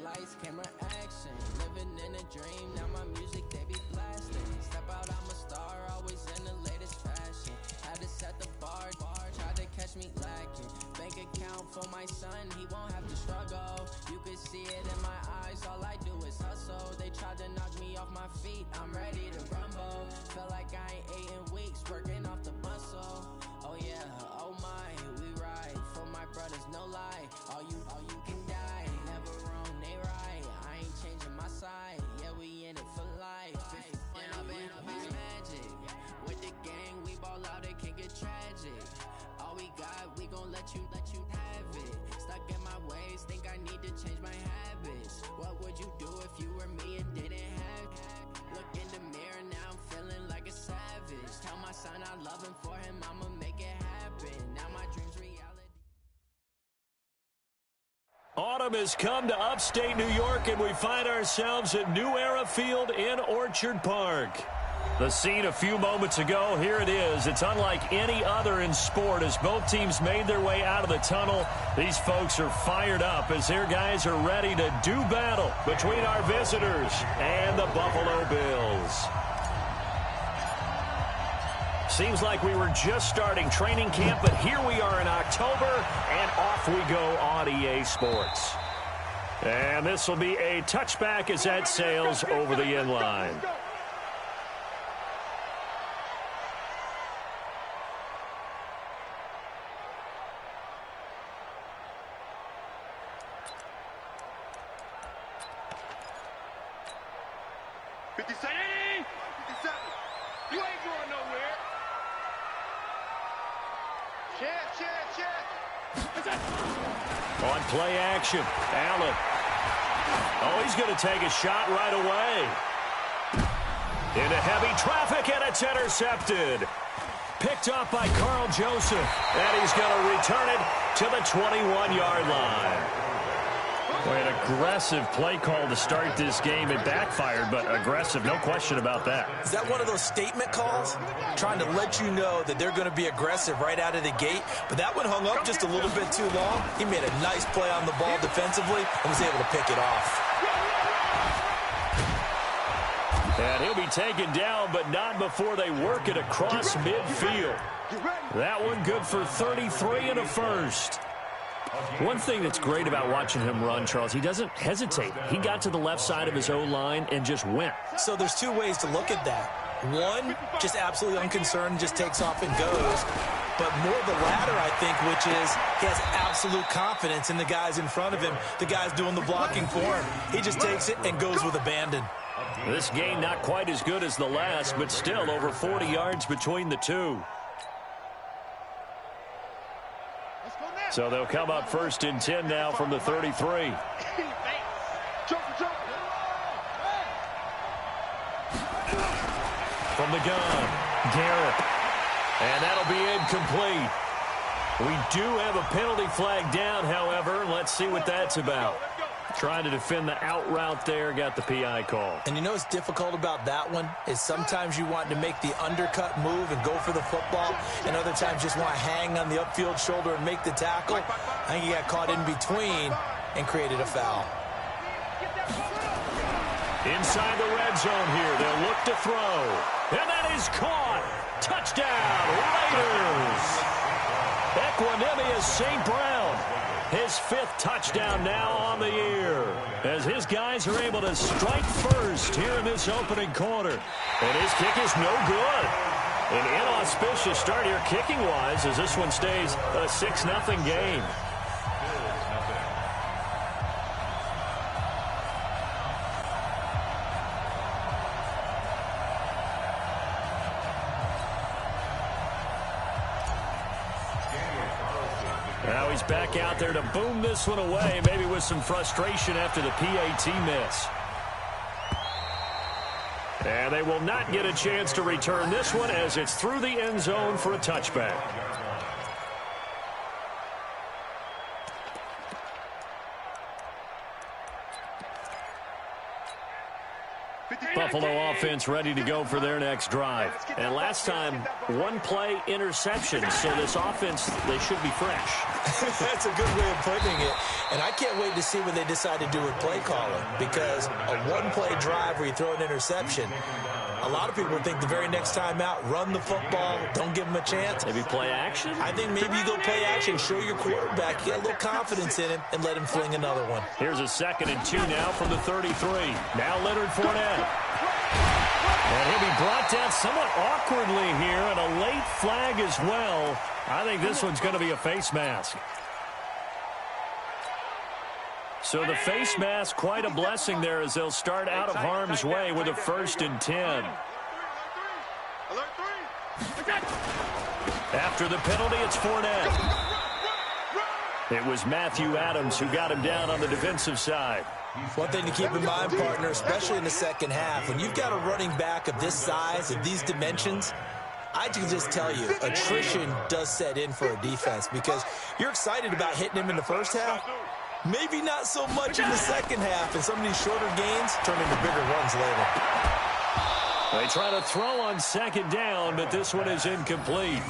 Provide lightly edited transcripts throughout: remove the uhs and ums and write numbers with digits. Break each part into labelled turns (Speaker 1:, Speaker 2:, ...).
Speaker 1: lights, camera, action. Living in a dream, now my music, they be blasting. Step out, I'm a star, always in the latest fashion. Had to set the bar, tried to catch me lacking. Bank account for my son, he won't have to struggle. You can see it in my eyes, all I do is hustle. They tried to knock me off my feet, I'm ready to rumble. Felt like I ain't ate in weeks, working off the muscle. Oh yeah, oh my, we ride for my brothers, no lie. All you can die, never wrong, they right. I ain't changing my side, yeah, we in it for life. And I've been magic with the gang, we ball out, it can get tragic. All we got, we gon' let you have it. Stuck in my ways, think I need to change my habits. What would you do if you were me and didn't have it? Look in the mirror, now I'm feeling like a savage. Tell my son I love him, for him I'ma make it happen. Now my dreams reality.
Speaker 2: Autumn has come to upstate New York, and we find ourselves at New Era Field in Orchard Park. The scene a few moments ago, here it is. It's unlike any other in sport as both teams made their way out of the tunnel. These folks are fired up as their guys are ready to do battle between our visitors and the Buffalo Bills. Seems like we were just starting training camp, but here we are in October, and off we go on EA Sports. And this will be a touchback as that sails over the end line. On play action, Allen. Oh, he's going to take a shot right away. Into heavy traffic, and it's intercepted. Picked up by Carl Joseph, and he's going to return it to the 21-yard line. Boy, an aggressive play call to start this game. It backfired, but aggressive, no question about that.
Speaker 3: Is that one of those statement calls? Trying to let you know that they're going to be aggressive right out of the gate, but that one hung up just a little bit too long. He made a nice play on the ball defensively and was able to pick it off.
Speaker 2: And he'll be taken down, but not before they work it across midfield. That one good for 33 and a first. One thing that's great about watching him run, Charles, he doesn't hesitate. He got to the left side of his O-line and just went.
Speaker 3: So there's two ways to look at that. One, just absolutely unconcerned, just takes off and goes. But more the latter, I think, which is he has absolute confidence in the guys in front of him, the guys doing the blocking for him. He just takes it and goes with abandon.
Speaker 2: This game not quite as good as the last, but still over 40 yards between the two. So they'll come up 1st and 10 now from the 33. From the gun, Garrett. And that'll be incomplete. We do have a penalty flag down, however. Let's see what that's about. Trying to defend the out route there, got the PI call.
Speaker 3: And you know what's difficult about that one is sometimes you want to make the undercut move and go for the football, and other times just want to hang on the upfield shoulder and make the tackle. I think he got caught in between and created a foul.
Speaker 2: Inside the red zone here, they'll look to throw. And that is caught. Touchdown, Raiders. Equanimous St. Brown. His 5th touchdown now on the year as his guys are able to strike first here in this opening quarter. And his kick is no good. An inauspicious start here kicking-wise as this one stays a 6-0 game. Now he's back out there to boom this one away, maybe with some frustration after the PAT miss. And they will not get a chance to return this one as it's through the end zone for a touchback. Buffalo offense ready to go for their next drive. And last time, one play interception. So this offense, they should be fresh.
Speaker 3: That's a good way of putting it. And I can't wait to see what they decide to do with play calling, because a one-play drive where you throw an interception, a lot of people think the very next time out, run the football, don't give them a chance.
Speaker 2: Maybe play action?
Speaker 3: I think maybe you go play action, show your quarterback, get a little confidence in him, and let him fling another one.
Speaker 2: Here's a 2nd and 2 now from the 33. Now Leonard Fournette. And he'll be brought down somewhat awkwardly here, and a late flag as well. I think this one's going to be a face mask. So the face mask, quite a blessing there, as they'll start out of harm's way with a 1st and 10. After the penalty, it's Fournette. It was Matthew Adams who got him down on the defensive side.
Speaker 3: One thing to keep in mind, partner, especially in the second half, when you've got a running back of this size, of these dimensions, I can just tell you, attrition does set in for a defense, because you're excited about hitting him in the first half. Maybe not so much in the second half, and some of these shorter gains turn into bigger runs later.
Speaker 2: They try to throw on 2nd down, but this one is incomplete.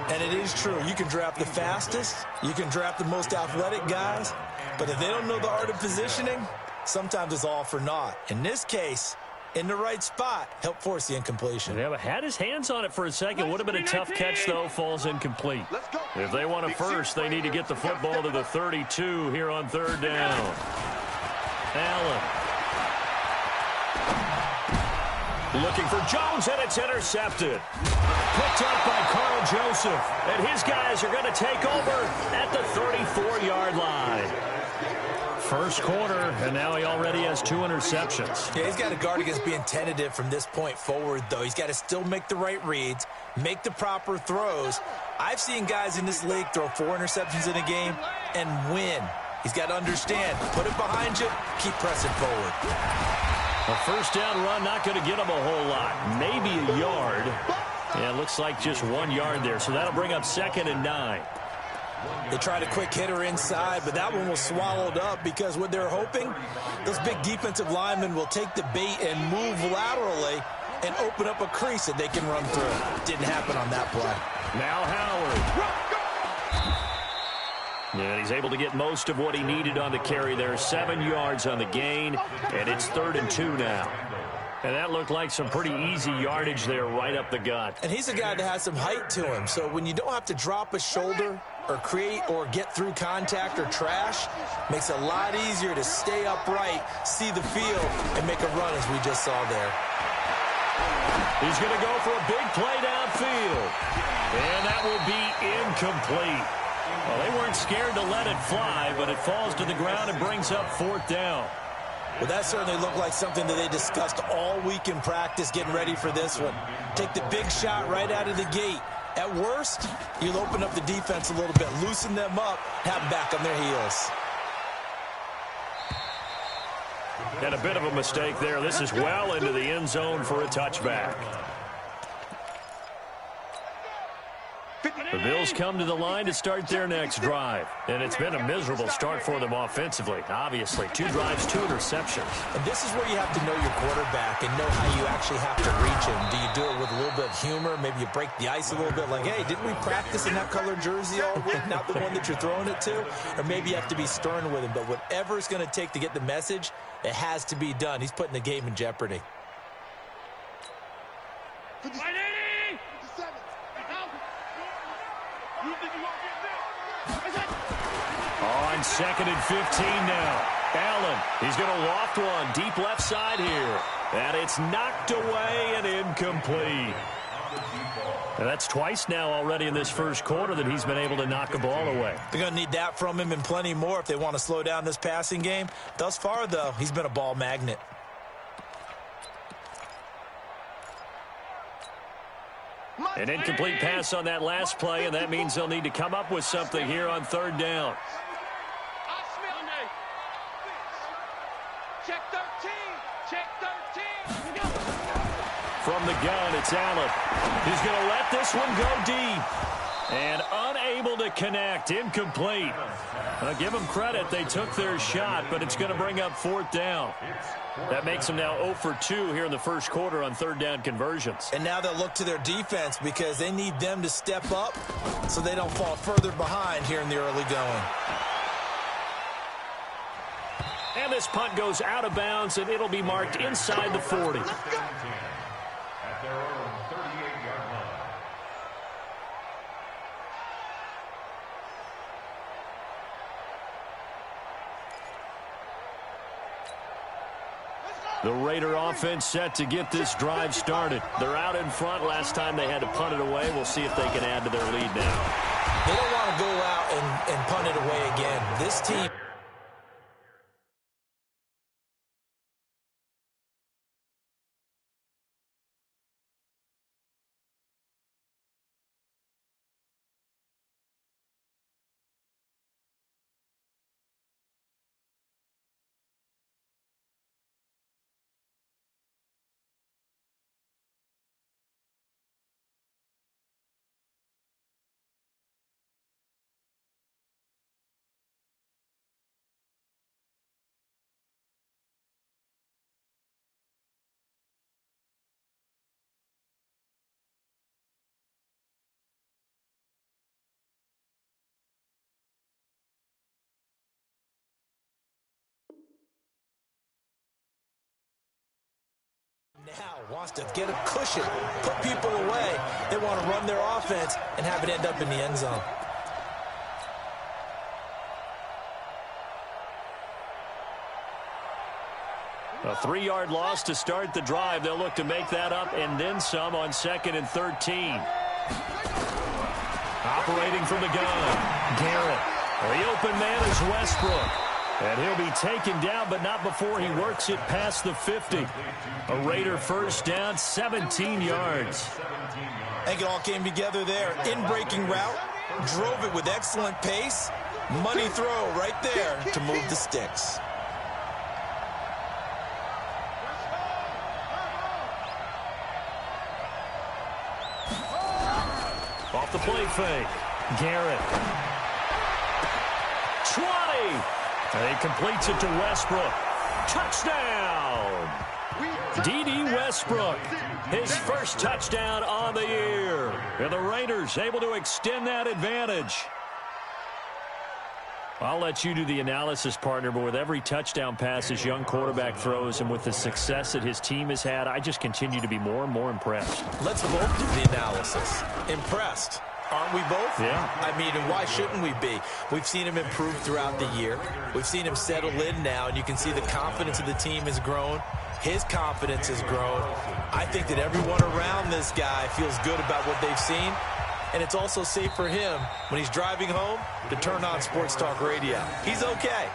Speaker 3: And it is true. You can draft the fastest. You can draft the most athletic guys. But if they don't know the art of positioning, sometimes it's all for naught. In this case, in the right spot, helped force the incompletion.
Speaker 2: Yeah, but had his hands on it for a second. Would have been a tough catch, though. Falls incomplete. If they want a first, they need to get the football to the 32 here on 3rd down. Allen. Looking for Jones, and it's intercepted. Picked up by Carl Joseph. And his guys are going to take over at the 34-yard line. First quarter, and now he already has 2 interceptions.
Speaker 3: Yeah, he's got to guard against being tentative from this point forward, though. He's got to still make the right reads, make the proper throws. I've seen guys in this league throw 4 interceptions in a game and win. He's got to understand, put it behind you, keep pressing forward.
Speaker 2: A 1st down run, not going to get him a whole lot. Maybe a yard. Yeah, it looks like just 1 yard there, so that'll bring up 2nd and 9.
Speaker 3: They tried a quick hitter inside, but that one was swallowed up, because what they're hoping, those big defensive linemen will take the bait and move laterally and open up a crease that they can run through. Didn't happen on that play.
Speaker 2: Now Howard. And he's able to get most of what he needed on the carry there. 7 yards on the gain, and it's 3rd and 2 now. And that looked like some pretty easy yardage there right up the gut.
Speaker 3: And he's a guy that has some height to him, so when you don't have to drop a shoulder or create or get through contact or trash, makes it a lot easier to stay upright, see the field, and make a run as we just saw there.
Speaker 2: He's going to go for a big play downfield. And that will be incomplete. Well, they weren't scared to let it fly, but it falls to the ground and brings up 4th down.
Speaker 3: Well, that certainly looked like something that they discussed all week in practice, getting ready for this one. Take the big shot right out of the gate. At worst, you'll open up the defense a little bit, loosen them up, have them back on their heels.
Speaker 2: And a bit of a mistake there. This is well into the end zone for a touchback. The Bills come to the line to start their next drive. And it's been a miserable start for them offensively, obviously. 2 drives, 2 interceptions.
Speaker 3: And this is where you have to know your quarterback and know how you actually have to reach him. Do you do it with a little bit of humor? Maybe you break the ice a little bit, like, hey, didn't we practice in that color jersey all week, not the one that you're throwing it to? Or maybe you have to be stern with him. But whatever it's going to take to get the message, it has to be done. He's putting the game in jeopardy.
Speaker 2: On 2nd and 15 now. Allen, he's going to loft one deep left side here. And it's knocked away and incomplete. And that's twice now already in this first quarter that he's been able to knock a ball away.
Speaker 3: They're going to need that from him and plenty more if they want to slow down this passing game. Thus far, though, he's been a ball magnet.
Speaker 2: An incomplete pass on that last play, and that means they'll need to come up with something here on 3rd down.
Speaker 4: Check 13. Check 13.
Speaker 2: From the gun, it's Allen. He's going to let this one go deep. And unable to connect. Incomplete. Give them credit. They took their shot, but it's going to bring up fourth down. That makes them now 0 for 2 here in the first quarter on third down conversions.
Speaker 3: And now they'll look to their defense because they need them to step up so they don't fall further behind here in the early going.
Speaker 2: And this punt goes out of bounds, and it'll be marked inside the 40. The Raider offense set to get this drive started. They're out in front. Last time they had to punt it away. We'll see if they can add to their lead now.
Speaker 3: They don't want to go out and punt it away again. This team... Now wants to get a cushion, put people away. They want to run their offense and have it end up in the end zone.
Speaker 2: A 3-yard loss to start the drive. They'll look to make that up and then some on 2nd and 13. Operating from the gun, Garrett. The open man is Westbrook. And he'll be taken down, but not before he works it past the 50. A Raider first down, 17 yards.
Speaker 3: I think it all came together there. In-breaking route, drove it with excellent pace. Money throw right there to move the sticks.
Speaker 2: Off the play fake, Garrett. 20! And he completes it to Westbrook. Touchdown! D.D. Westbrook, his first touchdown on the year. And the Raiders able to extend that advantage. I'll let you do the analysis, partner, but with every touchdown pass his young quarterback throws and with the success that his team has had, I just continue to be more and more impressed.
Speaker 3: Let's both do the analysis. Impressed. Aren't we both?
Speaker 2: Yeah.
Speaker 3: I mean, and why shouldn't we be? We've seen him improve throughout the year. We've seen him settle in now, and you can see the confidence of the team has grown. His confidence has grown. I think that everyone around this guy feels good about what they've seen, and it's also safe for him when he's driving home to turn on Sports Talk Radio. He's okay.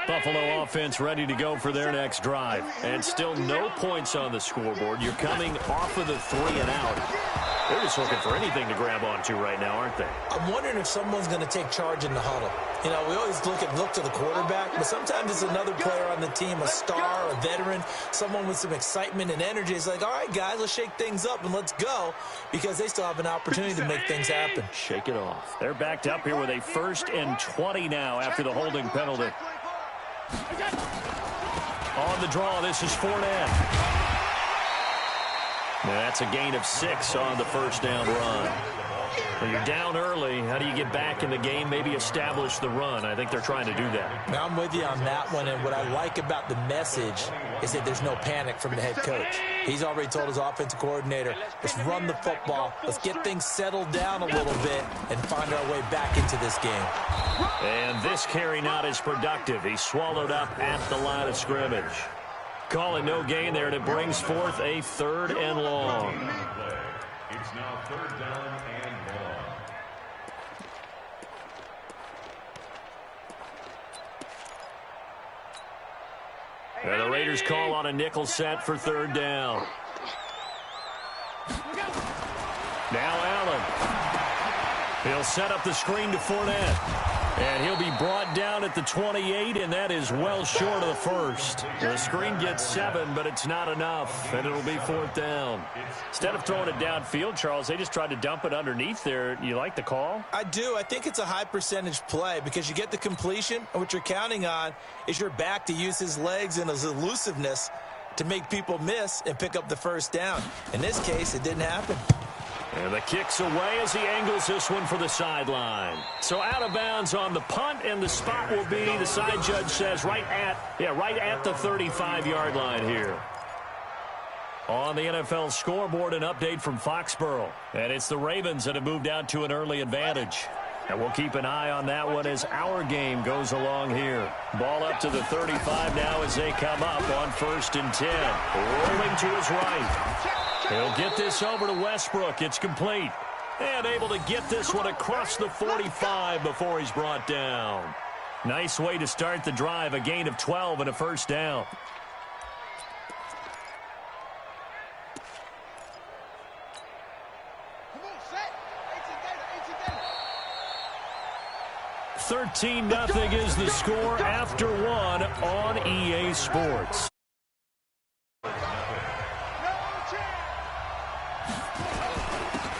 Speaker 2: Buffalo offense ready to go for their next drive. And still no points on the scoreboard. You're coming off of the 3 and out. They're just looking for anything to grab onto right now, aren't they?
Speaker 3: I'm wondering if someone's going to take charge in the huddle. You know, we always look to the quarterback, but sometimes it's another player on the team, a star, a veteran, someone with some excitement and energy. It's like, all right, guys, let's shake things up and let's go, because they still have an opportunity to make things happen.
Speaker 2: Shake it off. They're backed up here with a 1st and 20 now after the holding penalty. On the draw, this is Fournette. Now that's a gain of 6 on the first down run. When you're down early, how do you get back in the game, maybe establish the run? I think they're trying to do that.
Speaker 3: Now, I'm with you on that one, and what I like about the message is that there's no panic from the head coach. He's already told his offensive coordinator, let's run the football, let's get things settled down a little bit and find our way back into this game.
Speaker 2: And this carry not as productive. He's swallowed up at the line of scrimmage. Calling no gain there, and it brings forth a 3rd and long.
Speaker 5: It's now 3rd down and long.
Speaker 2: And the Raiders call on a nickel set for 3rd down. Now Allen. They'll set up the screen to Fournette. And he'll be brought down at the 28, and that is well short of the first. The screen gets 7, but it's not enough, and it'll be 4th down. Instead of throwing it downfield, Charles, they just tried to dump it underneath there. You like the call?
Speaker 3: I do. I think it's a high percentage play because you get the completion, and what you're counting on is your back to use his legs and his elusiveness to make people miss and pick up the first down. In this case, it didn't happen.
Speaker 2: And the kick's away as he angles this one for the sideline. So out of bounds on the punt, and the spot will be, the side judge says, right at the 35-yard line here. On the NFL scoreboard, an update from Foxborough. And it's the Ravens that have moved out to an early advantage. And we'll keep an eye on that one as our game goes along here. Ball up to the 35 now as they come up on 1st and 10. Rolling to his right. He'll get this over to Westbrook. It's complete. And able to get this one across the 45 before he's brought down. Nice way to start the drive. A gain of 12 and a first down.
Speaker 4: Come on, set.
Speaker 2: 13-0 is the score after one on EA Sports.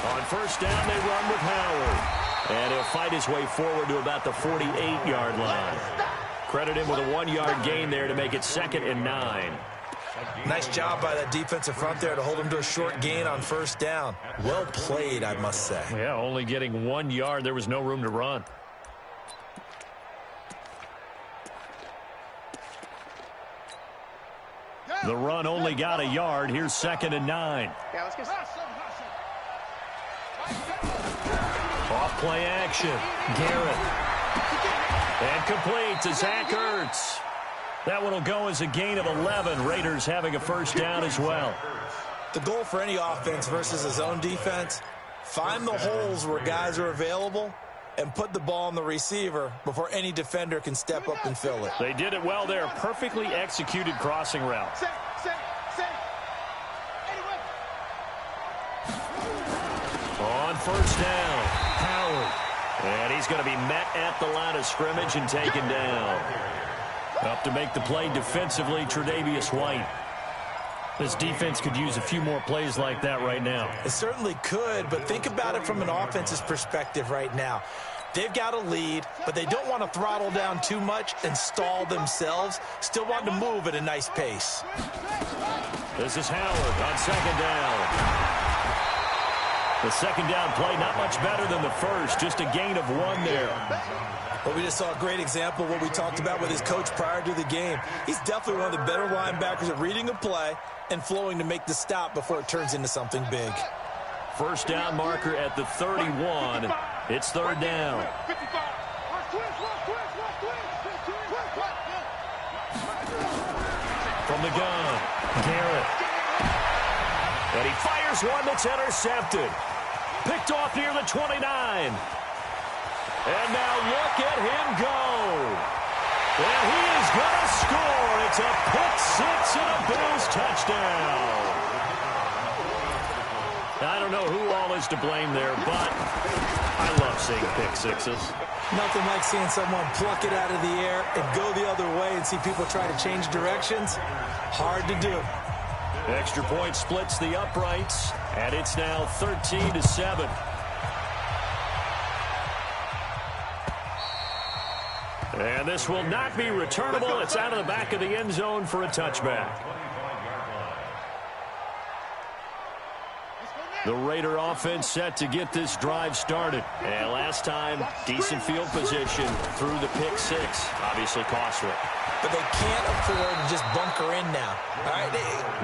Speaker 2: On first down, they run with Howard. And he'll fight his way forward to about the 48-yard line. Credit him with a 1-yard gain there to make it 2nd and 9.
Speaker 3: Nice job by that defensive front there to hold him to a short gain on first down. Well played, I must say.
Speaker 2: Yeah, only getting 1 yard. There was no room to run. The run only got a yard. Here's 2nd and 9.
Speaker 4: Yeah, let's get
Speaker 2: Off play action. Garrett. And complete to Zach Ertz. That one will go as a gain of 11. Raiders having a first down as well.
Speaker 3: The goal for any offense versus his own defense, find the holes where guys are available and put the ball on the receiver before any defender can step up and fill it.
Speaker 2: They did it well there. Perfectly executed crossing route. On first down, Howard. And he's going to be met at the line of scrimmage and taken down. Up to make the play defensively, Tre'Davious White. This defense could use a few more plays like that right now.
Speaker 3: It certainly could, but think about it from an offense's perspective right now. They've got a lead, but they don't want to throttle down too much and stall themselves. Still want to move at a nice pace.
Speaker 2: This is Howard on 2nd down. The 2nd down play not much better than the first, just a gain of 1 there.
Speaker 3: But we just saw a great example of what we talked about with his coach prior to the game. He's definitely one of the better linebackers at reading a play and flowing to make the stop before it turns into something big.
Speaker 2: First down marker at the 31. It's 3rd down. From the gun, Garrett. And he fires one that's intercepted. Picked off near the 29. And now look at him go. And he is going to score. It's a pick six and a Bills touchdown. I don't know who all is to blame there, but I love seeing pick sixes.
Speaker 3: Nothing like seeing someone pluck it out of the air and go the other way and see people try to change directions. Hard to do.
Speaker 2: Extra point splits the uprights, and it's now 13-7. And this will not be returnable. It's out of the back of the end zone for a touchback. The Raider offense set to get this drive started. And last time, decent field position through the pick six. Obviously costly.
Speaker 3: But they can't afford to just bunker in now. All right,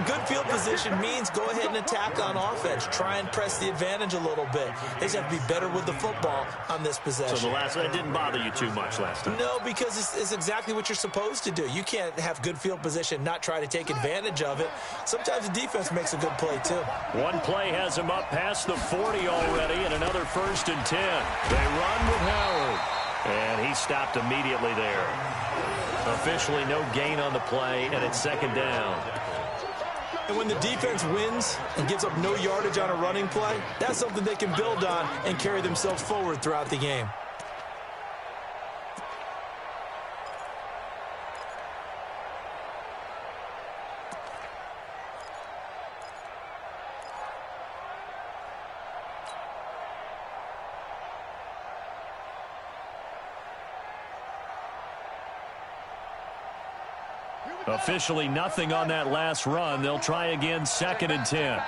Speaker 3: good field position means go ahead and attack on offense. Try and press the advantage a little bit. They just have to be better with the football on this possession.
Speaker 2: So the last one didn't bother you too much last time?
Speaker 3: No, because it's exactly what you're supposed to do. You can't have good field position, not try to take advantage of it. Sometimes the defense makes a good play, too.
Speaker 2: One play has him up past the 40 already, and another 1st and 10. They run with Howard, and he stopped immediately there. Officially no gain on the play, and it's 2nd down.
Speaker 3: And when the defense wins and gives up no yardage on a running play, that's something they can build on and carry themselves forward throughout the game.
Speaker 2: Officially nothing on that last run. They'll try again, 2nd and 10.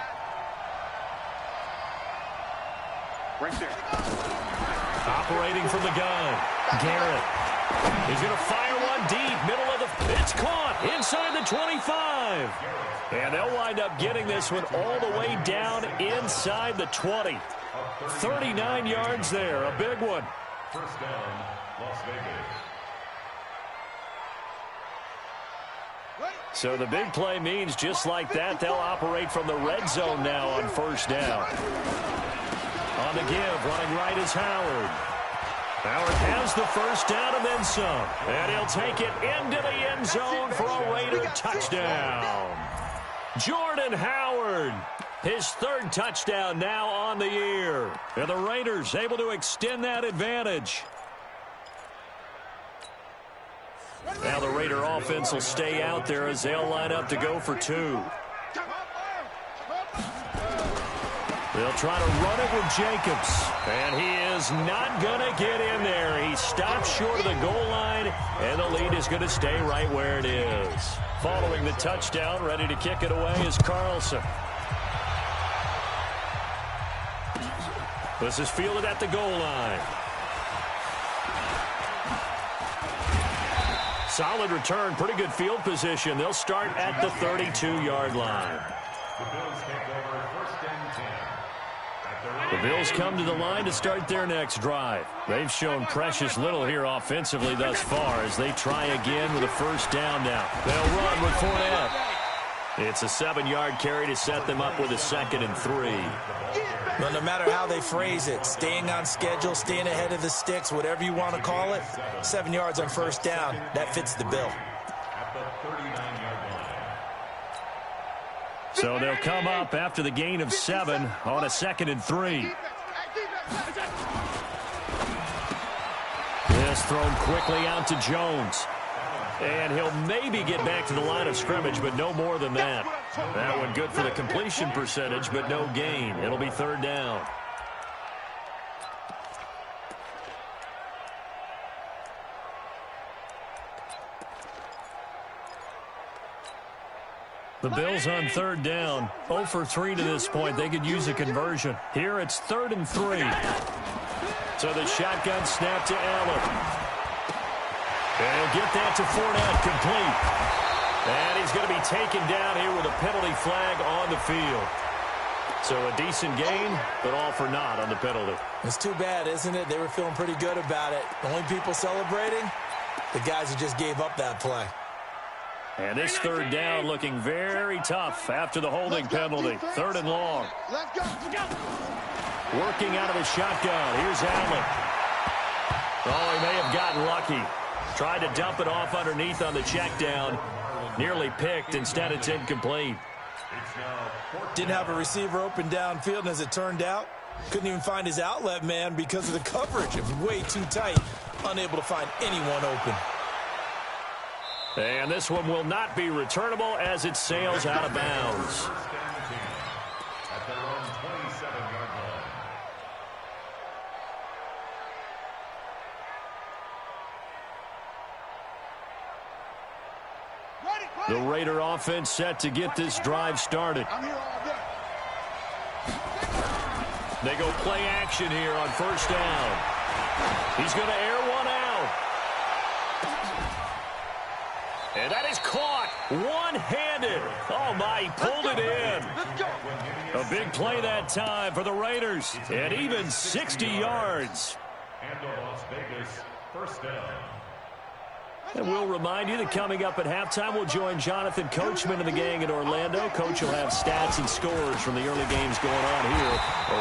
Speaker 4: Right there.
Speaker 2: Operating from the gun. Garrett. He's going to fire one deep. Middle of the... It's caught inside the 25. And they'll wind up getting this one all the way down inside the 20. 39 yards there. A big one.
Speaker 5: First down, Las Vegas.
Speaker 2: So the big play means just like that, they'll operate from the red zone now on first down. On the give, running right is Howard. Howard has the first down and then some. And he'll take it into the end zone for a Raider touchdown. Jordan Howard, his 3rd touchdown now on the year. And the Raiders able to extend that advantage. Now the Raider offense will stay out there as they'll line up to go for 2. They'll try to run it with Jacobs. And he is not going to get in there. He stops short of the goal line, and the lead is going to stay right where it is. Following the touchdown, ready to kick it away is Carlson. This is fielded at the goal line. Solid return, pretty good field position. They'll start at the 32-yard line.
Speaker 5: The Bills take over 1st and 10.
Speaker 2: The Bills come to the line to start their next drive. They've shown precious little here offensively thus far as they try again with a first down now. They'll run with Fournette. It's a 7-yard carry to set them up with a 2nd and 3.
Speaker 3: But no matter how they phrase it, staying on schedule, staying ahead of the sticks, whatever you want to call it, 7 yards on first down, that fits the bill.
Speaker 5: At the 39-yard line.
Speaker 2: So they'll come up after the gain of 7 on a 2nd and 3. This thrown quickly out to Jones. And he'll maybe get back to the line of scrimmage, but no more than that. That one good for the completion percentage, but no gain. It'll be 3rd down. The Bills on 3rd down, 0 for 3 to this point. They could use a conversion. Here it's 3rd and 3. So the shotgun snap to Allen. And he'll get that to Fournette, complete. And he's going to be taken down here with a penalty flag on the field. So a decent gain, but all for naught on the penalty.
Speaker 3: It's too bad, isn't it? They were feeling pretty good about it. The only people celebrating, the guys who just gave up that play.
Speaker 2: And this 3rd down looking very tough after the holding penalty. 3rd and long.
Speaker 4: Let's go.
Speaker 2: Working out of the shotgun. Here's Allen. Oh, he may have gotten lucky. Tried to dump it off underneath on the check down. Nearly picked. Instead, it's incomplete.
Speaker 3: Didn't have a receiver open downfield, and as it turned out, couldn't even find his outlet man because of the coverage. It was way too tight. Unable to find anyone open.
Speaker 2: And this one will not be returnable as it sails out of bounds.
Speaker 5: At their own 27-yard line.
Speaker 2: The Raider offense set to get this drive started. They go play action here on first down. He's going to air one out. And that is caught one-handed. Oh, my, he pulled it in. A big play that time for the Raiders. And even 60 yards.
Speaker 5: And the Las Vegas first down.
Speaker 2: And we'll remind you that coming up at halftime, we'll join Jonathan Coachman and the gang in Orlando. Coach will have stats and scores from the early games going on here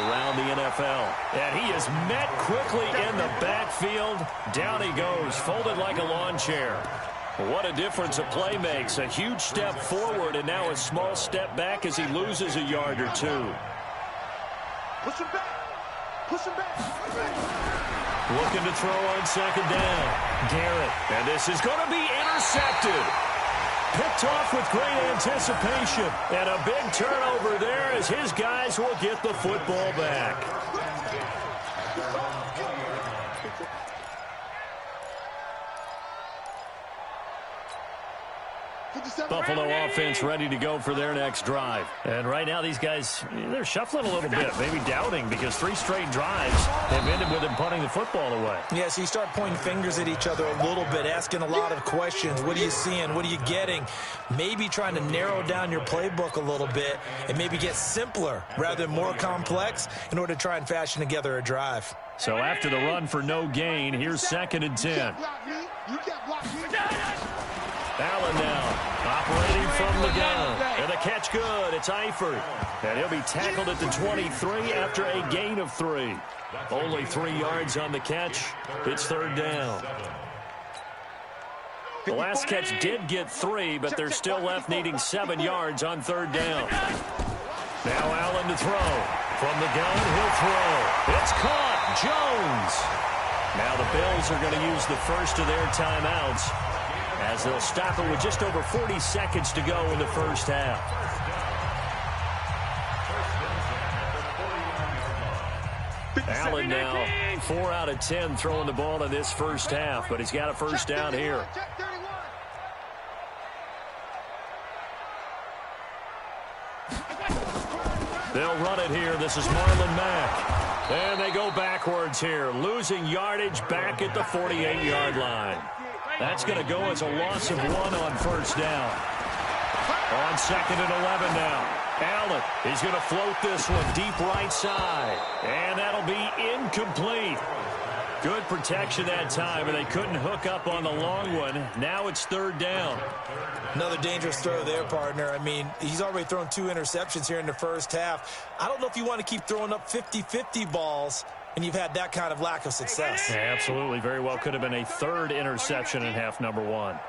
Speaker 2: around the NFL. And he is met quickly in the backfield. Down he goes, folded like a lawn chair. What a difference a play makes. A huge step forward and now a small step back as he loses a yard or two.
Speaker 4: Push him back. Push him back.
Speaker 2: Looking to throw on second down. Garrett. And this is going to be intercepted. Picked off with great anticipation. And a big turnover there as his guys will get the football back. Buffalo offense ready to go for their next drive. And right now these guys, they're shuffling a little bit, maybe doubting, because 3 straight drives have ended with them punting the football away.
Speaker 3: Yeah, so you start pointing fingers at each other a little bit, asking a lot of questions. What are you seeing? What are you getting? Maybe trying to narrow down your playbook a little bit and maybe get simpler rather than more complex in order to try and fashion together a drive.
Speaker 2: So after the run for no gain, here's 2nd and 10. Allen now, operating from the gun. And the catch good. It's Eifert. And he'll be tackled at the 23 after a gain of 3. Only 3 yards on the catch. It's 3rd down. The last catch did get 3, but they're still left needing 7 yards on 3rd down. Now Allen to throw. From the gun, he'll throw. It's caught. Jones. Now the Bills are going to use the first of their timeouts, as they'll stop it with just over 40 seconds to go in the first half. Allen now 4 out of 10 throwing the ball in this first half, but he's got a first down here. They'll run it here. This is Marlon Mack. And they go backwards here, losing yardage back at the 48-yard line. That's going to go as a loss of 1 on first down. On 2nd and 11 now. Allen, he's going to float this one deep right side. And that'll be incomplete. Good protection that time, and they couldn't hook up on the long one. Now it's 3rd down.
Speaker 3: Another dangerous throw there, partner. I mean, he's already thrown 2 interceptions here in the first half. I don't know if you want to keep throwing up 50-50 balls, and you've had that kind of lack of success.
Speaker 2: Yeah, absolutely. Very well could have been a 3rd interception in half number 1.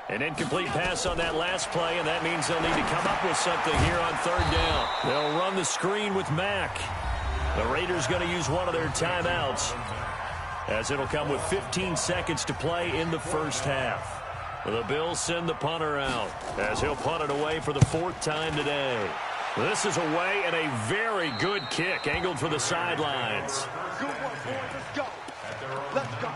Speaker 2: An incomplete pass on that last play, and that means they'll need to come up with something here on 3rd down. They'll run the screen with Mack. The Raiders going to use one of their timeouts, as it'll come with 15 seconds to play in the first half. The Bills send the punter out, as he'll punt it away for the 4th time today. This is away, and a very good kick angled for the sidelines.
Speaker 4: Good one, boys. Let's go. Let's go.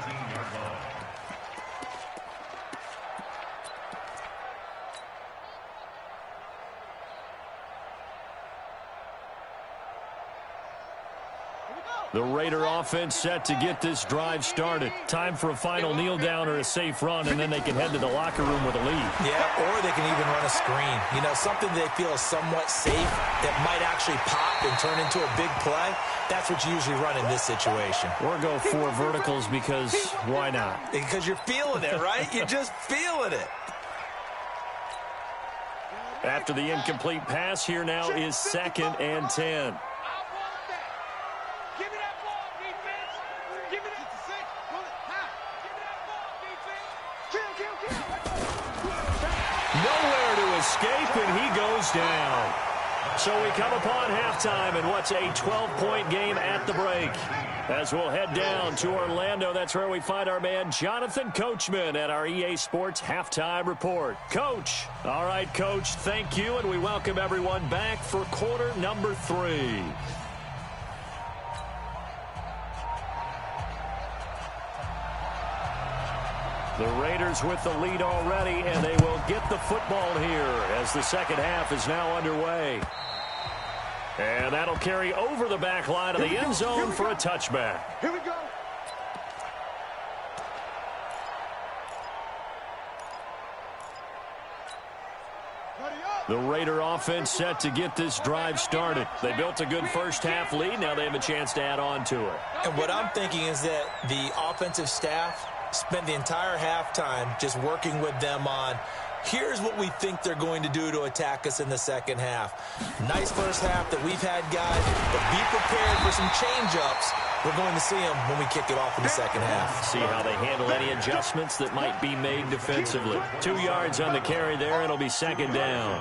Speaker 2: The Raider offense set to get this drive started. Time for a final kneel down or a safe run, and then they can head to the locker room with a lead.
Speaker 3: Yeah, or they can even run a screen. You know, something they feel is somewhat safe that might actually pop and turn into a big play. That's what you usually run in this situation.
Speaker 2: Or go 4 verticals, because why not?
Speaker 3: Because you're feeling it, right? You're just feeling it.
Speaker 2: After the incomplete pass, here now is 2nd and 10. Nowhere to escape, and he goes down. So we come upon halftime in what's a 12-point game at the break. As we'll head down to Orlando, that's where we find our man Jonathan Coachman at our EA Sports Halftime Report. Coach. All right, Coach, thank you, and we welcome everyone back for quarter number 3. The Raiders with the lead already, and they will get the football here as the second half is now underway. And that'll carry over the back line of the end zone for a touchback.
Speaker 4: Here we go.
Speaker 2: The Raider offense set to get this drive started. They built a good first half lead. Now they have a chance to add on to it.
Speaker 3: And what I'm thinking is that the offensive staff spent the entire halftime just working with them on Here's what we think they're going to do to attack us in the second half. Nice first half that we've had, guys, but be prepared for some change-ups. We're going to see them when we kick it off in the second half.
Speaker 2: See how they handle any adjustments that might be made defensively. 2 yards on the carry there. It'll be second down.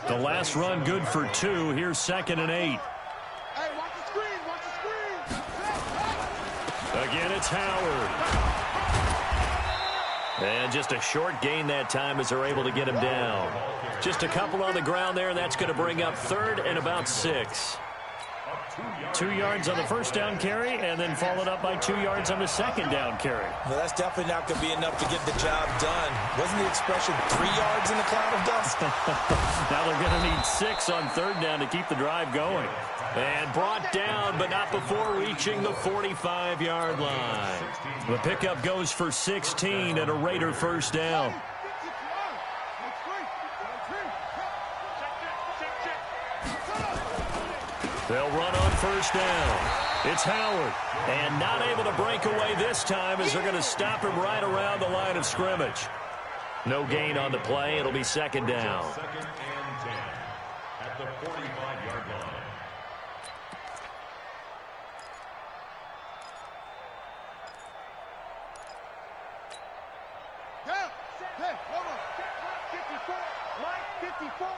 Speaker 2: The last run good for 2. Here's 2nd and 8. Again, it's Howard. And just a short gain that time as they're able to get him down. Just a couple on the ground there, and that's going to bring up 3rd and about 6. 2 yards on the first down carry, and then followed up by 2 yards on the second down carry.
Speaker 3: Well, that's definitely not going to be enough to get the job done. Wasn't the expression 3 yards in a cloud of dust?
Speaker 2: Now they're going to need 6 on 3rd down to keep the drive going. And brought down, but not before reaching the 45-yard line. The pickup goes for 16 and a Raider first down. They'll run on first down. It's Howard. And not able to break away this time as they're going to stop him right around the line of scrimmage. No gain on the play. It'll be second down.
Speaker 5: 2nd and 10 at the 45-yard line.
Speaker 4: Hey, hold on. 54, Mike, 54.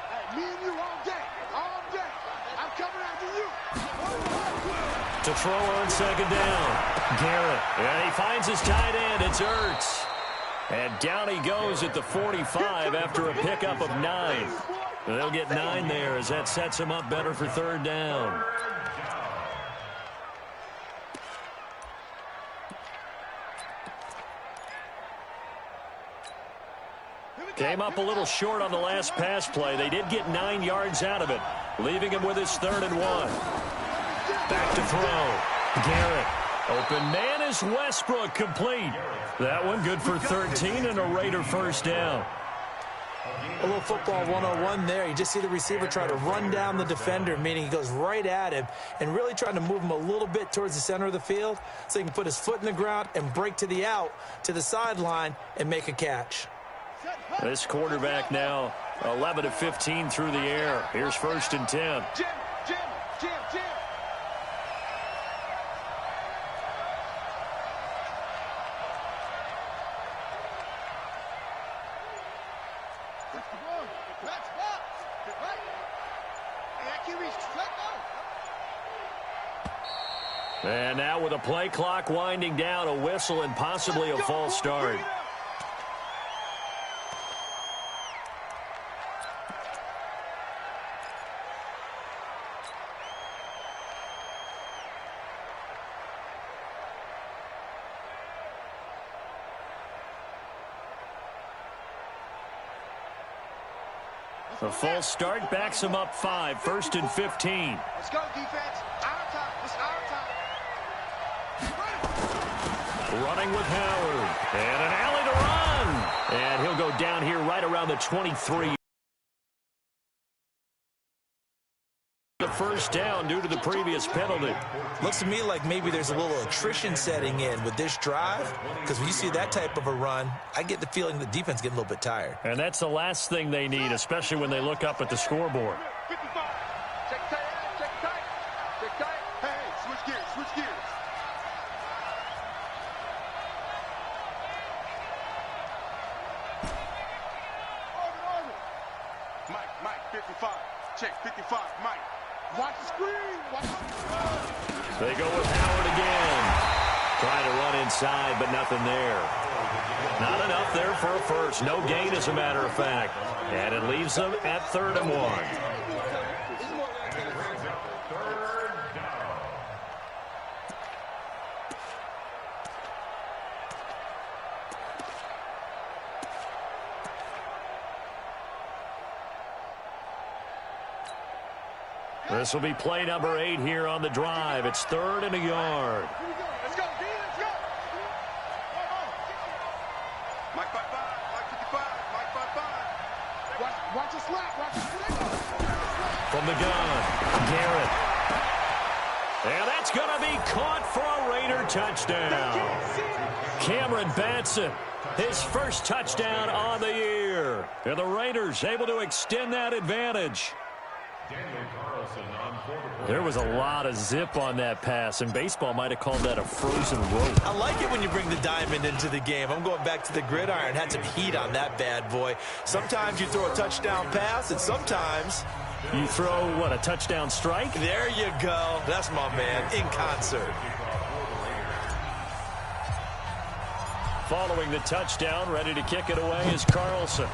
Speaker 4: Hey, me and you all day. All day. I'm coming after you.
Speaker 2: To throw on second down. Garrett. And he finds his tight end. It's Ertz. And down he goes at the 45 after a pickup of 9. They'll get 9 there as that sets him up better for 3rd down. Came up a little short on the last pass play. They did get 9 yards out of it, leaving him with his 3rd and 1. Back to throw. Garrett. Open man is Westbrook, complete. That one good for 13 and a Raider first down.
Speaker 3: A little football 101 there. You just see the receiver try to run down the defender, meaning he goes right at him and really trying to move him a little bit towards the center of the field so he can put his foot in the ground and break to the out, to the sideline, and make a catch.
Speaker 2: This quarterback now 11 of 15 through the air. Here's 1st and 10.
Speaker 4: Jim.
Speaker 2: And now with a play clock winding down, a whistle and possibly a false start. A false start backs him up 5, 1st and 15.
Speaker 4: Let's go, defense. Our time. It's our time.
Speaker 2: Running with Howard. And an alley to run. And he'll go down here right around the 23. The first down due to the previous penalty.
Speaker 3: Looks to me like maybe there's a little attrition setting in with this drive, because when you see that type of a run, I get the feeling the defense getting a little bit tired.
Speaker 2: And that's the last thing they need, especially when they look up at the scoreboard.
Speaker 4: 55. Check tight. Hey, switch gears. Mike, 55. Check 55, Mike. Watch the screen.
Speaker 2: They go with Howard again. Trying to run inside, but nothing there. Not enough there for a first. No gain, as a matter of fact. And it leaves them at 3rd and 1. This will be play number 8 here on the drive. It's 3rd and a yard.
Speaker 4: Let's go, D, let's go. Mike 55, Mike 55, Mike 55. Watch the slap, watch the slap.
Speaker 2: From the gun, Garrett. And that's going to be caught for a Raider touchdown. Cameron Batson, his first touchdown on the year. And the Raiders able to extend that advantage. There was a lot of zip on that pass, and baseball might have called that a frozen rope.
Speaker 3: I like it when you bring the diamond into the game. I'm going back to the gridiron. Had some heat on that bad boy. Sometimes you throw a touchdown pass, and sometimes
Speaker 2: you throw, what, a touchdown strike?
Speaker 3: There you go. That's my man, in concert.
Speaker 2: Following the touchdown, ready to kick it away is Carlson.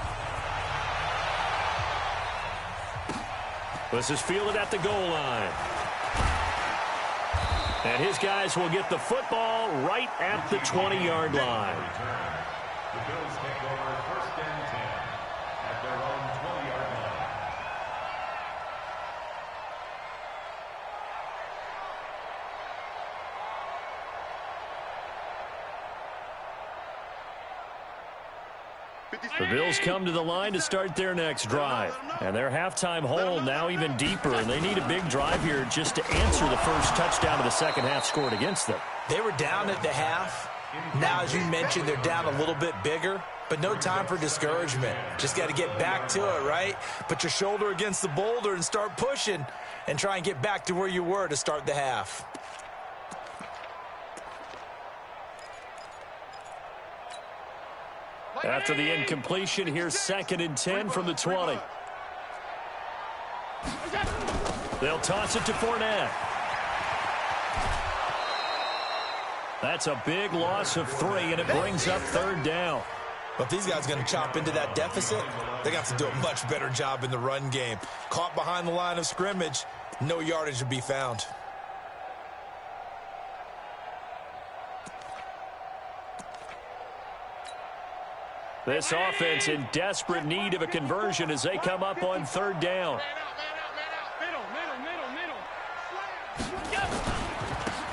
Speaker 2: This is fielded at the goal line. And his guys will get the football right at the 20-yard line.
Speaker 5: The Bills take over first and 10 at their own 20-yard line.
Speaker 2: The Bills come to the line to start their next drive. And their halftime hole now even deeper, and they need a big drive here just to answer the first touchdown of the second half scored against them.
Speaker 3: They were down at the half. Now, as you mentioned, they're down a little bit bigger, but no time for discouragement. Just got to get back to it, right? Put your shoulder against the boulder and start pushing and try and get back to where you were to start the half.
Speaker 2: After the incompletion, here's 2nd and 10 from the 20. They'll toss it to Fournette. That's a big loss of 3, and it brings up 3rd down.
Speaker 3: But if these guys are going to chop into that deficit, they got to do a much better job in the run game. Caught behind the line of scrimmage, no yardage to be found.
Speaker 2: This offense in desperate need of a conversion as they come up on 3rd down.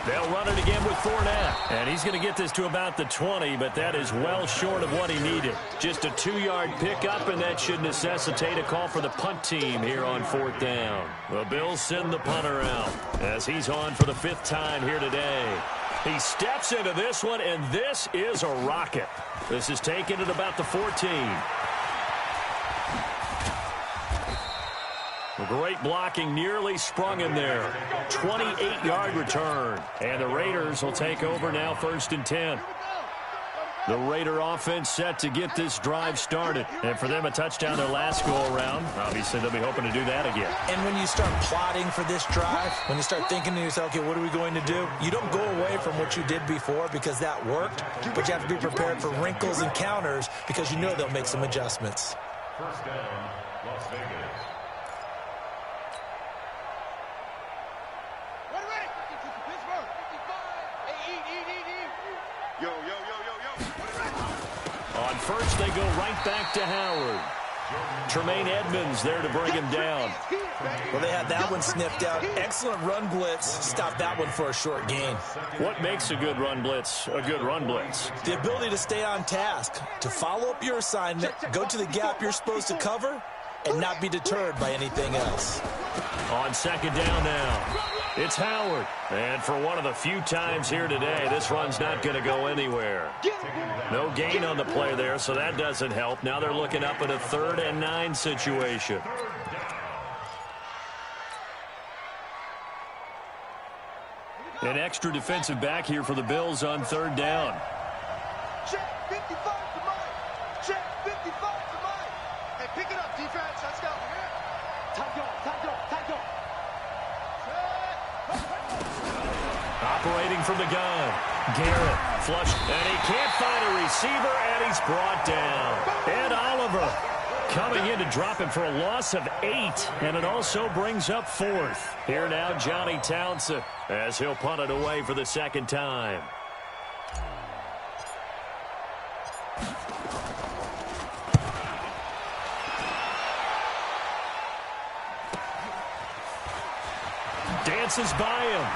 Speaker 2: They'll run it again with Fournette. And he's going to get this to about the 20, but that is well short of what he needed. Just a 2-yard pickup, and that should necessitate a call for the punt team here on 4th down. The Bills send the punter out as he's on for the 5th time here today. He steps into this one, and this is a rocket. This is taken at about the 14. Great blocking, nearly sprung in there. 28-yard return. And the Raiders will take over now 1st and 10. The Raider offense set to get this drive started. And for them, a touchdown their last go-around. Obviously, they'll be hoping to do that again.
Speaker 3: And when you start plotting for this drive, when you start thinking to yourself, okay, what are we going to do? You don't go away from what you did before because that worked, but you have to be prepared for wrinkles and counters because you know they'll make some adjustments.
Speaker 5: First down, Las Vegas.
Speaker 2: On first, they go right back to Howard. Tremaine Edmonds there to bring him down.
Speaker 3: Well, they had that one sniffed out. Excellent run blitz. Stopped that one for a short gain.
Speaker 2: What makes a good run blitz a good run blitz?
Speaker 3: The ability to stay on task, to follow up your assignment, go to the gap you're supposed to cover, and not be deterred by anything else.
Speaker 2: On 2nd down now, it's Howard. And for one of the few times here today, this run's not going to go anywhere. No gain on the play there, so that doesn't help. Now they're looking up at a 3rd and 9 situation. An extra defensive back here for the Bills on 3rd down.
Speaker 4: Check 55 to Mike. Check 55 to Mike. Hey, pick it up, defense. Let's go.
Speaker 2: Operating from the gun. Garrett flushed, and he can't find a receiver, and he's brought down. Ed Oliver coming in to drop him for a loss of 8, and it also brings up 4th. Here now, Johnny Townsend, as he'll punt it away for the 2nd time. Dances by him.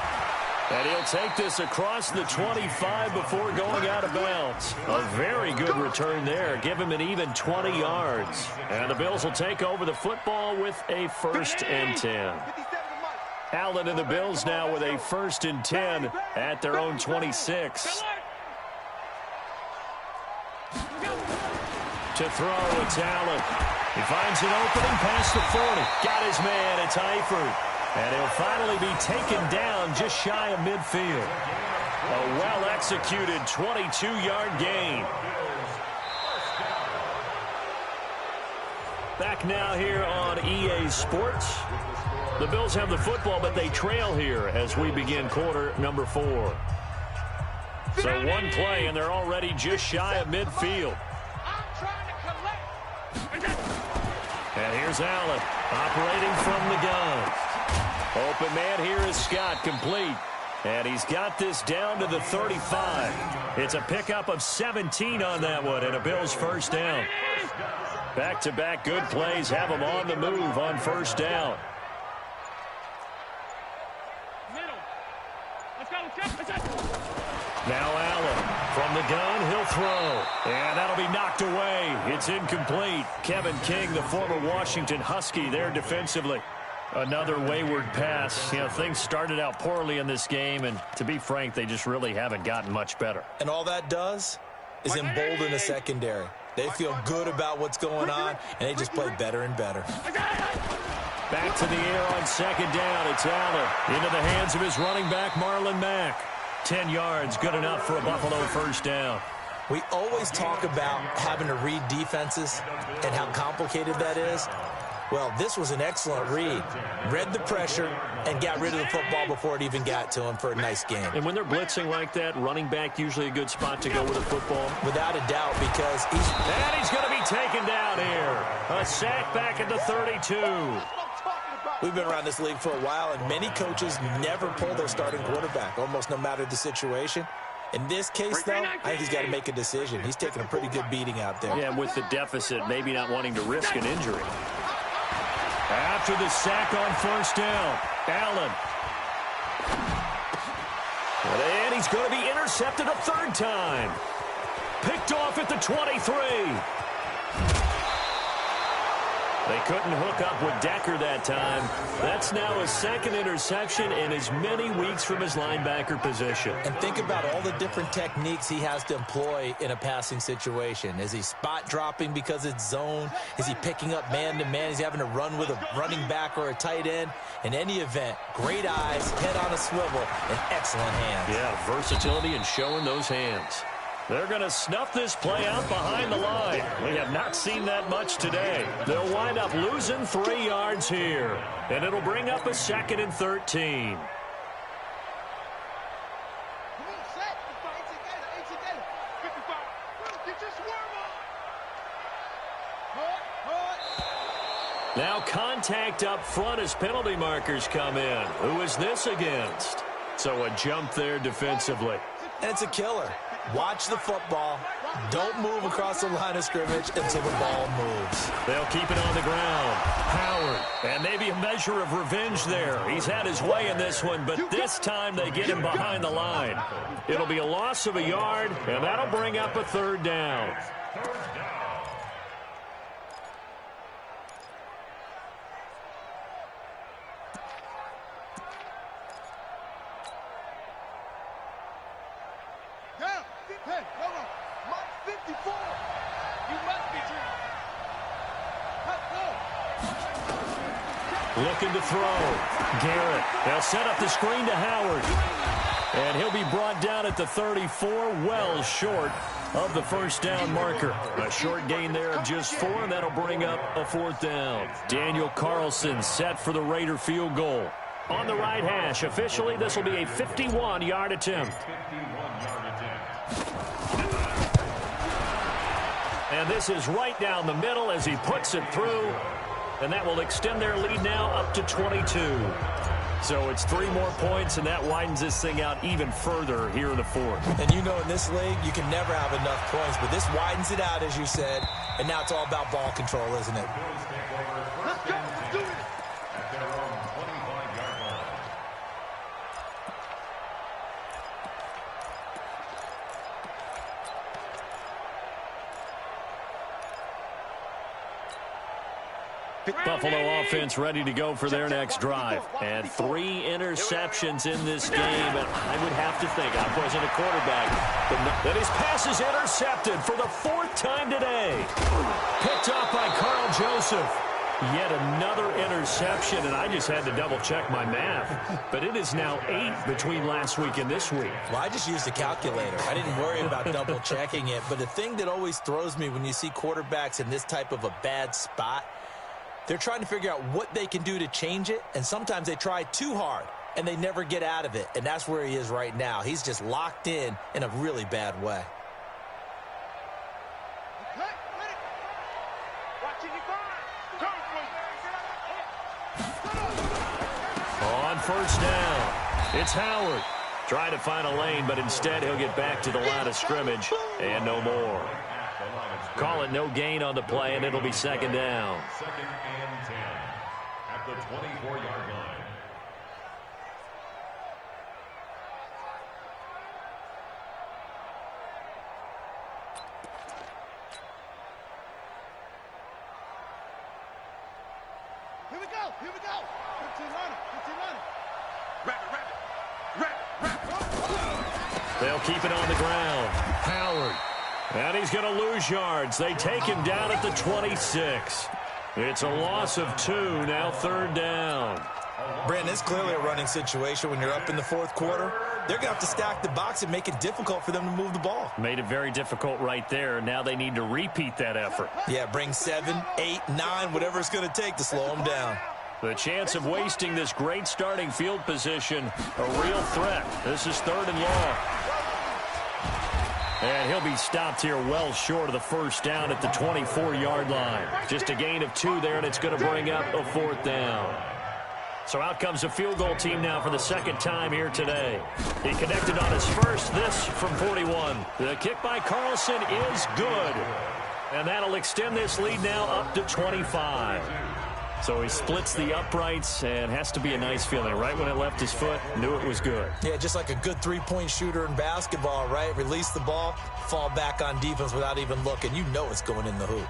Speaker 2: And he'll take this across the 25 before going out of bounds. A very good return there. Give him an even 20 yards. And the Bills will take over the football with a 1st and 10. Allen and the Bills now with a 1st and 10 at their own 26. To throw, it's Allen. He finds an opening past the 40. Got his man, it's Eifert. And he'll finally be taken down just shy of midfield. A well-executed 22-yard gain. Back now here on EA Sports. The Bills have the football, but they trail here as we begin quarter number 4. So one play, and they're already just shy of midfield. And here's Allen operating from the gun. Open man here is Scott, complete. And he's got this down to the 35. It's a pickup of 17 on that one, and a Bills 1st down. Back-to-back good plays have them on the move on 1st down. Now Allen from the gun, he'll throw. And that'll be knocked away. It's incomplete. Kevin King, the former Washington Husky, there defensively. Another wayward pass. You know, things started out poorly in this game, and to be frank, they just really haven't gotten much better.
Speaker 3: And all that does is embolden the secondary. They feel good about what's going on, and they just play better and better.
Speaker 2: Back to the air on 2nd down. It's Allen into the hands of his running back, Marlon Mack. 10 yards, good enough for a Buffalo 1st down.
Speaker 3: We always talk about having to read defenses and how complicated that is. Well, this was an excellent read. Read the pressure and got rid of the football before it even got to him for a nice game.
Speaker 2: And when they're blitzing like that, running back usually a good spot to go with a football.
Speaker 3: Without a doubt, because
Speaker 2: he's going to be taken down here. A sack back at the 32.
Speaker 3: We've been around this league for a while, and many coaches never pull their starting quarterback, almost no matter the situation. In this case, though, I think he's got to make a decision. He's taking a pretty good beating out there.
Speaker 2: Yeah, with the deficit, maybe not wanting to risk an injury. After the sack on 1st down, Allen. And he's going to be intercepted a 3rd time. Picked off at the 23. They couldn't hook up with Decker that time. That's now his 2nd interception in as many weeks from his linebacker position.
Speaker 3: And think about all the different techniques he has to employ in a passing situation. Is he spot dropping because it's zone? Is he picking up man-to-man? Is he having to run with a running back or a tight end? In any event, great eyes, head on a swivel, and excellent hands.
Speaker 2: Yeah, versatility and showing those hands. They're going to snuff this play out behind the line. We have not seen that much today. They'll wind up losing 3 yards here, and it'll bring up a 2nd and 13. Now contact up front as penalty markers come in. Who is this against? So a jump there defensively.
Speaker 3: And it's a killer. Watch the football. Don't move across the line of scrimmage until the ball moves.
Speaker 2: They'll keep it on the ground. Howard. And maybe a measure of revenge there. He's had his way in this one, but this time they get him behind the line. It'll be a loss of a yard, and that'll bring up a 3rd down.
Speaker 4: Hey, hold on. Mark 54. You must be dreaming.
Speaker 2: Looking to throw. Garrett. They'll set up the screen to Howard. And he'll be brought down at the 34, well short of the 1st down marker. A short gain there of just 4, and that'll bring up a 4th down. Daniel Carlson set for the Raider field goal. On the right hash, officially, this will be a 51-yard attempt. And this is right down the middle as he puts it through. And that will extend their lead now up to 22. So it's 3 more points, and that widens this thing out even further here in the 4th.
Speaker 3: And you know in this league, you can never have enough points, but this widens it out, as you said. And now it's all about ball control, isn't it?
Speaker 4: Let's go. Let's do it.
Speaker 5: At their own 25-yard line.
Speaker 2: Buffalo offense ready to go for their next drive. And 3 interceptions in this game. And I would have to think, I wasn't a quarterback, but that his pass is intercepted for the 4th time today. Picked off by Carl Joseph. Yet another interception, and I just had to double-check my math. But it is now 8 between last week and this week.
Speaker 3: Well, I just used a calculator. I didn't worry about double-checking it. But the thing that always throws me when you see quarterbacks in this type of a bad spot, they're trying to figure out what they can do to change it, and sometimes they try too hard, and they never get out of it. And that's where he is right now. He's just locked in a really bad way.
Speaker 2: On first down, it's Howard. Trying to find a lane, but instead he'll get back to the line of scrimmage and no more. Call it no gain on the play, and it'll be 2nd down.
Speaker 5: 2nd and 10 at the 24-yard line.
Speaker 4: Here we go. 15 runner.
Speaker 2: They'll keep it on the ground. Howard. And he's going to lose yards. They take him down at the 26. It's a loss of 2, now 3rd down.
Speaker 3: Brandon, it's clearly a running situation when you're up in the 4th quarter. They're going to have to stack the box and make it difficult for them to move the ball.
Speaker 2: Made it very difficult right there. Now they need to repeat that effort.
Speaker 3: Yeah, bring 7, 8, 9, whatever it's going to take to slow them down.
Speaker 2: The chance of wasting this great starting field position, a real threat. This is 3rd and long. And he'll be stopped here well short of the 1st down at the 24-yard line. Just a gain of 2 there, and it's going to bring up a 4th down. So out comes the field goal team now for the 2nd time here today. He connected on his first, this from 41. The kick by Carlson is good. And that'll extend this lead now up to 25. So he splits the uprights, and has to be a nice feeling. Right when it left his foot, knew it was good.
Speaker 3: Yeah, just like a good 3-point shooter in basketball, right? Release the ball, fall back on defense without even looking. You know it's going in the hoop.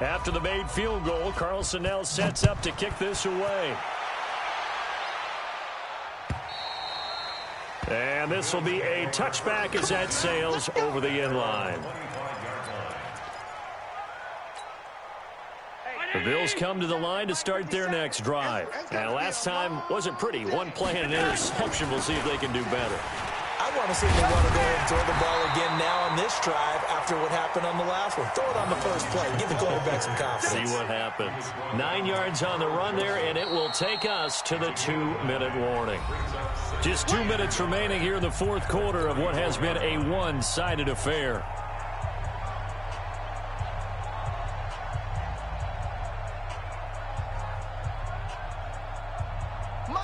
Speaker 2: After the made field goal, Carlson now sets up to kick this away. And this will be a touchback as that sails over the end line. The Bills come to the line to start their next drive. And last time wasn't pretty. 1 play and an interception. We'll see if they can do better.
Speaker 3: I want to see if they want to go ahead and throw the ball again now on this drive after what happened on the last one. Throw it on the first play. Give the quarterback some confidence.
Speaker 2: See what happens. 9 yards on the run there, and it will take us to the 2-minute warning. Just 2 minutes remaining here in the 4th quarter of what has been a one-sided affair.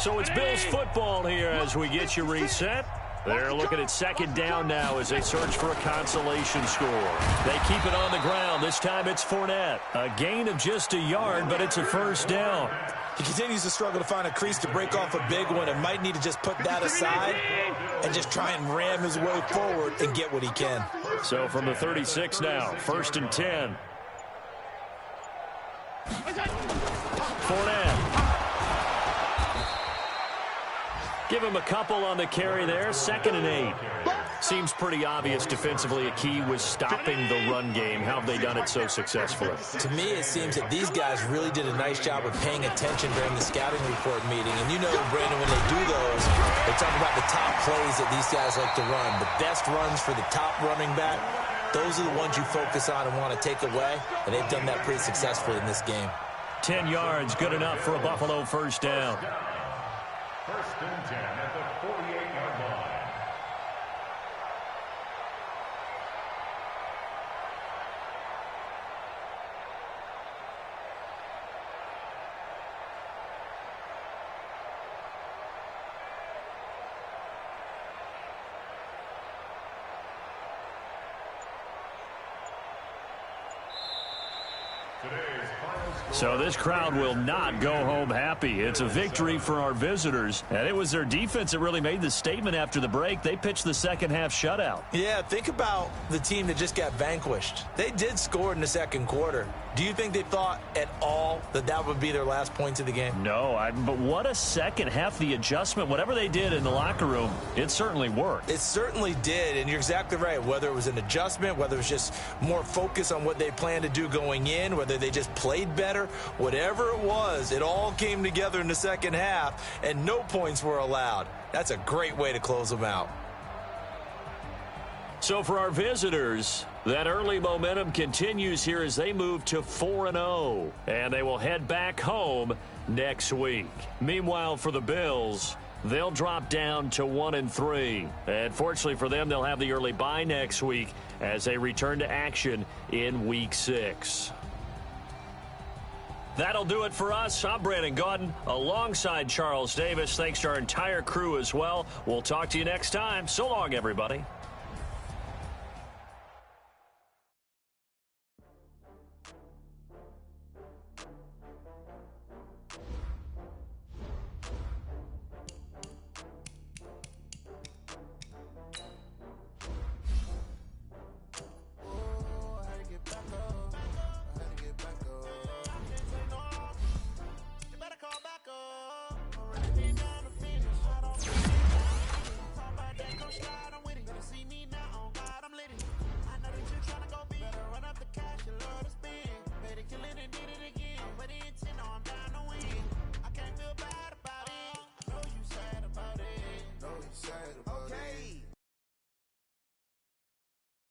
Speaker 2: So it's Bills football here as we get you reset. They're looking at 2nd down now as they search for a consolation score. They keep it on the ground. This time it's Fournette. A gain of just a yard, but it's a 1st down.
Speaker 3: He continues to struggle to find a crease to break off a big one and might need to just put that aside and just try and ram his way forward and get what he can.
Speaker 2: So from the 36 now, 1st and 10. Fournette. Give him a couple on the carry there. 2nd and 8. Seems pretty obvious defensively a key was stopping the run game. How have they done it so successfully?
Speaker 3: To me, it seems that these guys really did a nice job of paying attention during the scouting report meeting. And you know, Brandon, when they do those, they talk about the top plays that these guys like to run. The best runs for the top running back, those are the ones you focus on and want to take away. And they've done that pretty successfully in this game.
Speaker 2: 10 yards, good enough for a Buffalo 1st down.
Speaker 5: 1st and 10 at the 48-yard line. Today's final score.
Speaker 2: So this crowd will not go home happy. It's a victory for our visitors, and it was their defense that really made the statement after the break. They pitched the second-half shutout.
Speaker 3: Yeah, think about the team that just got vanquished. They did score in the second quarter. Do you think they thought at all that that would be their last points of the game?
Speaker 2: No, but what a second half. The adjustment, whatever they did in the locker room, it certainly worked.
Speaker 3: It certainly did, and you're exactly right. Whether it was an adjustment, whether it was just more focus on what they planned to do going in, whether they just played better, whatever it was, it all came together in the second half, and no points were allowed. That's a great way to close them out.
Speaker 2: So for our visitors, that early momentum continues here as they move to 4-0, and they will head back home next week. Meanwhile, for the Bills, they'll drop down to 1-3. And fortunately for them, they'll have the early bye next week as they return to action in Week 6. That'll do it for us. I'm Brandon Gaudin alongside Charles Davis. Thanks to our entire crew as well. We'll talk to you next time. So long, everybody.